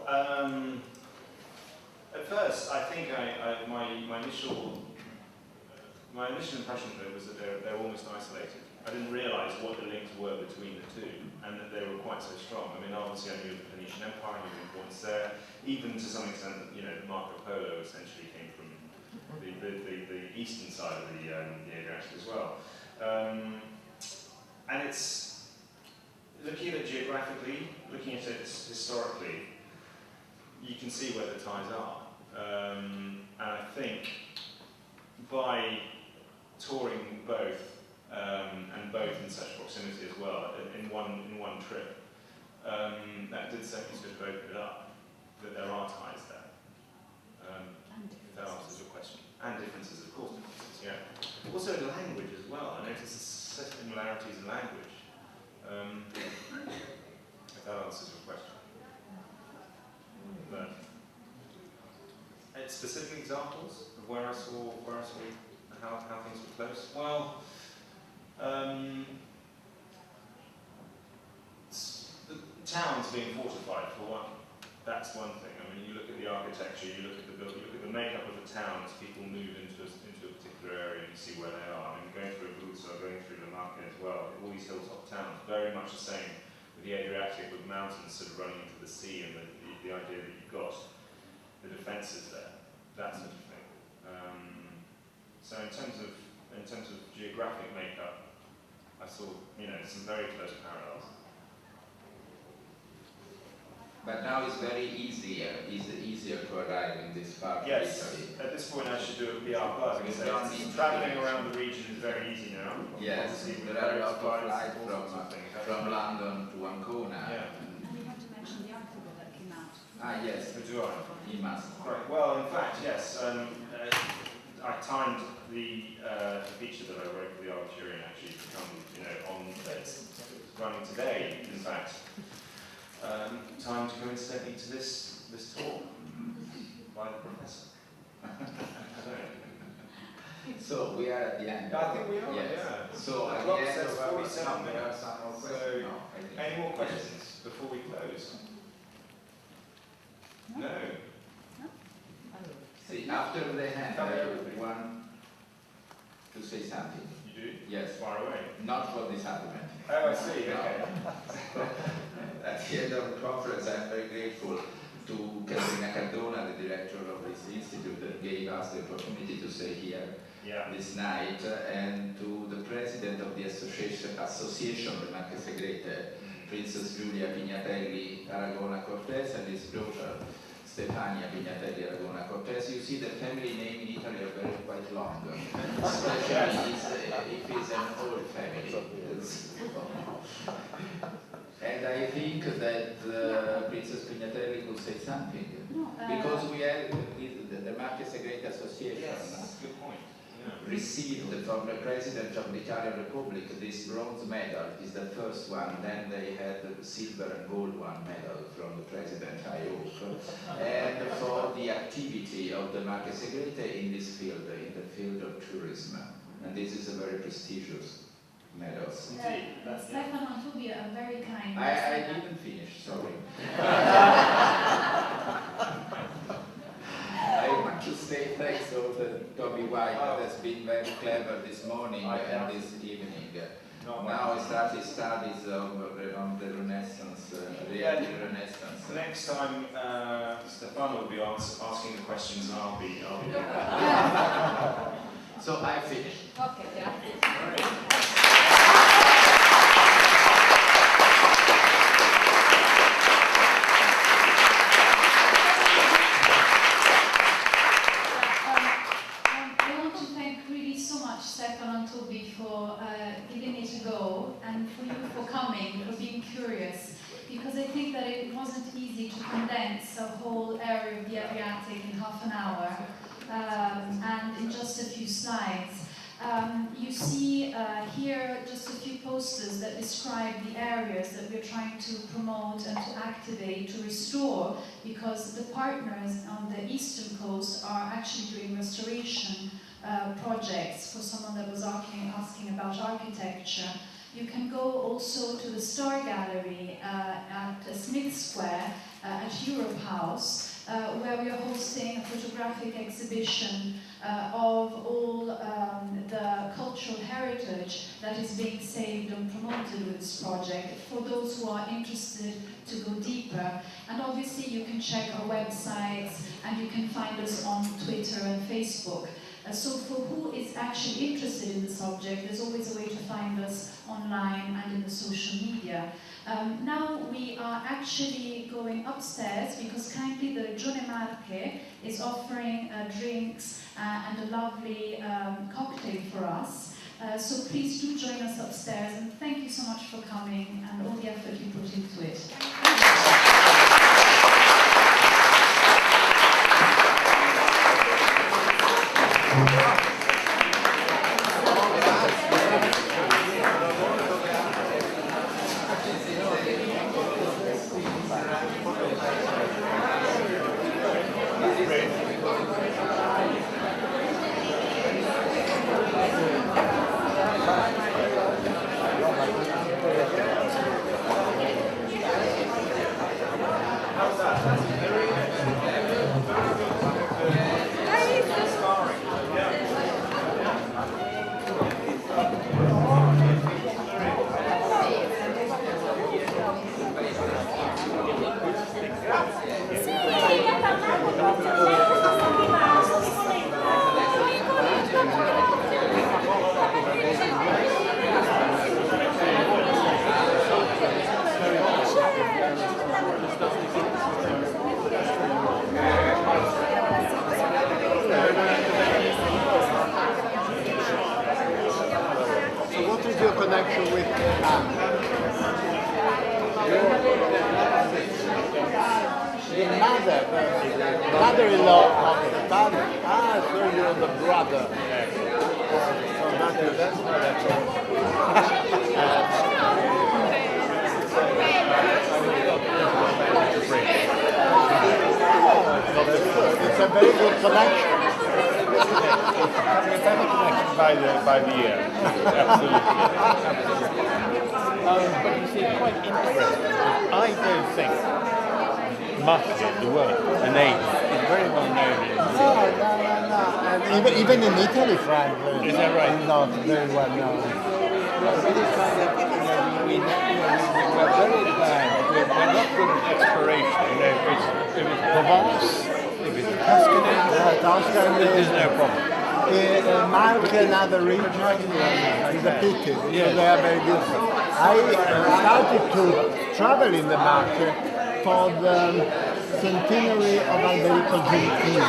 at first, I think my initial impression of it was that they're almost isolated. I didn't realise what the links were between the two, and that they were quite so strong. I mean, obviously I knew the Phoenician Empire, I knew the importance there, even to some extent, you know, Marco Polo essentially came from the eastern side of the Adriatic as well. And it's, looking at it geographically, looking at it historically, you can see where the ties are. And I think by touring both, and both in such proximity as well, in one trip, that did certainly sort of open it up, that there are ties there. If that answers your question. And differences, of course, differences, yeah. Also language as well. I noticed similarities in language. If that answers your question. But specific examples of where I saw how things were close. Well, the towns being fortified, for one, that's one thing. I mean, you look at the architecture, you look at the building, you look at the makeup of the towns. People move into a particular area, and you see where they are. I mean, going through Abruzzo, going through the market as well, all these hilltop towns, very much the same with the Adriatic, with mountains sort of running into the sea, and the idea that you've got the defences there, that sort of thing. So in terms of geographic makeup, I saw, you know, some very close parallels. But now it's very easier to arrive in this part Yes, of Italy. at this point I should do a PR buzz. Because Travelling around the region is very easy now. Yes, Obviously, there are a lot of flights, flights all sorts of things. from London to Ancona. Yeah. And you have to mention the article that came out. Ah, yes, But do I? he must. Right. Well, in fact, yes. I timed the feature that I wrote for the Arcturian actually to come, you know, on it's running today. In fact, timed coincidentally to this talk by the professor. So we are at the end. I think we are. Yes. Yeah. So at Well, the end says of our 47 there are minutes. some more So, questions. No, I think. Any more Yes. questions before we close? No. See, after the hand, I want to say something. You do? Yes, Far away. not for this argument. Oh, I see. No. Okay. At the end of the conference, I'm very grateful to Caterina Cardona, the director of this institute, that gave us the opportunity to stay here this night, and to the president of the Association de Marche Segrete, Princess Giulia Pignatelli Aragona Cortez, and his daughter Stefania Pignatelli Aragona Cortez. You see, the family name in Italy are very quite long, especially if it's an old family. And I think that Princess Pignatelli could say something, because we have the Marche Segrete Association. Yes, good point. Received from the President of the Italian Republic this bronze medal. Is the first one. Then they had the silver and gold one medal from the President, I hope. And for the activity of the Marche Segrete in this field, in the field of tourism. And this is a very prestigious medal. Stefano Tubi, a very kind. I didn't finish, sorry. I want to say thanks to Toby White, that has been very clever this morning and this evening. Now he started studies on the Renaissance, Renaissance. Next time, Stefano will be asking the questions, and I'll be doing that. So I finished. Okay, yeah. Stefano Tubi for giving me to go, and for you for coming, for being curious, because I think that it wasn't easy to condense a whole area of the Adriatic in half an hour and in just a few slides. You see here just a few posters that describe the areas that we're trying to promote and to activate, to restore, because the partners on the eastern coast are actually doing restoration projects. For someone that was asking about architecture, you can go also to the Star Gallery at Smith Square at Europe House, where we are hosting a photographic exhibition of all the cultural heritage that is being saved and promoted with this project, for those who are interested to go deeper. And obviously you can check our websites, and you can find us on Twitter and Facebook. So for who is actually interested in the subject, there's always a way to find us online and in the social media. Now we are actually going upstairs, because kindly the Regione Marche is offering drinks and a lovely cocktail for us. So please do join us upstairs, and thank you so much for coming and all the effort you put into it. Mother-in-law of the father. Ah, so you're the brother. It's a very good connection. It's a connection by the year. Absolutely. But you see, it's quite interesting. I don't think Marche, the word, the name, is very well known in No. And even in Italy, frankly. Is that right? Not very well known. we were very bad. We're not good at exploration. You know, if it's Provence, if it's Tuscany, there's no problem. Mark and other regions is a pity because they are very different. I started to travel in the market for the centenary of Alberico Gentili,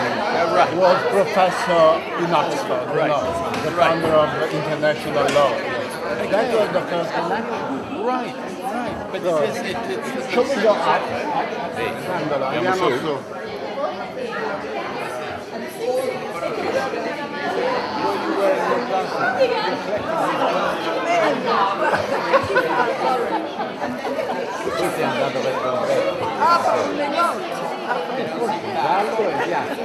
Right. was professor in Oxford, you Right. know, the Right. founder of international law. That was the first connection. Right, right. But So, it's shall we go up? Sì. Andalo, Andiamo andiamo su. su. Tu sei andato per convento. Giallo e bianco.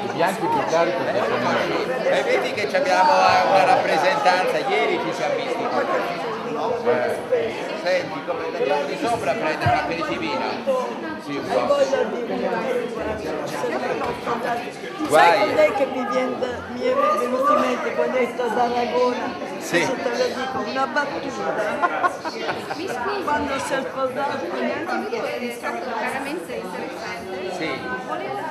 I bianchi più cari per me. E vedi che abbiamo una rappresentanza, ieri ci siamo visti. Senti, come andiamo di sopra a prendere un aperitivino? Sì, un po'. Sai quando è che mi è venuto in mente quando è stato a Ragona? Sì. Adesso te lo dico, una battuta. Quando si è sposato È stato veramente interessante. Sì,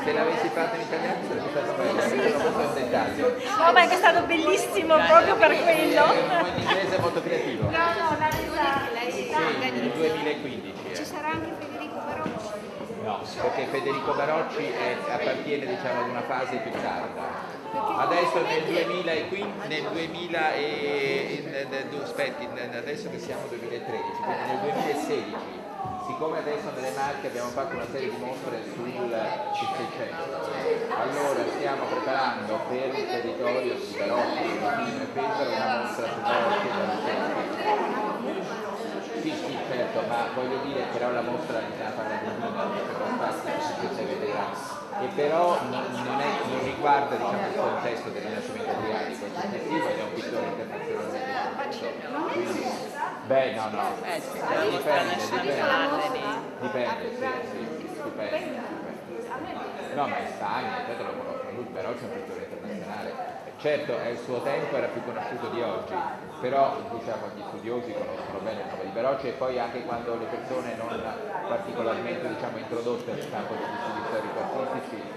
se l'avessi fatto in italiano sarebbe stato meglio, non un dettaglio. No, ma è stato bellissimo proprio per quello. In inglese è molto creativo. No, la Sì, nel 2015. Ci sarà anche Federico Barocci. No, perché Federico Barocci appartiene diciamo ad una fase più tarda. Adesso nel 2015, adesso che siamo nel 2013, quindi nel 2016, siccome adesso nelle Marche abbiamo fatto una serie di mostre sul 600, allora stiamo preparando per il territorio di Barocci, di Pino e Pesaro, una mostra su Barocci e Barocci. Sì, certo, ma voglio dire, però la mostra bisogna farla di Pino, che vedrà. E però non riguarda diciamo, il contesto del Rinascimento adriatico, il successivo è un pittore internazionale. Beh, no, dipende, dipende. No, ma in Spagna, certo lo conoscono lui, però c'è un pittore internazionale. Certo, al suo tempo era più conosciuto di oggi, però diciamo, gli studiosi conoscono bene il nome di Barocci e poi anche quando le persone non particolarmente diciamo, introdotte nel campo degli studi storico-artistici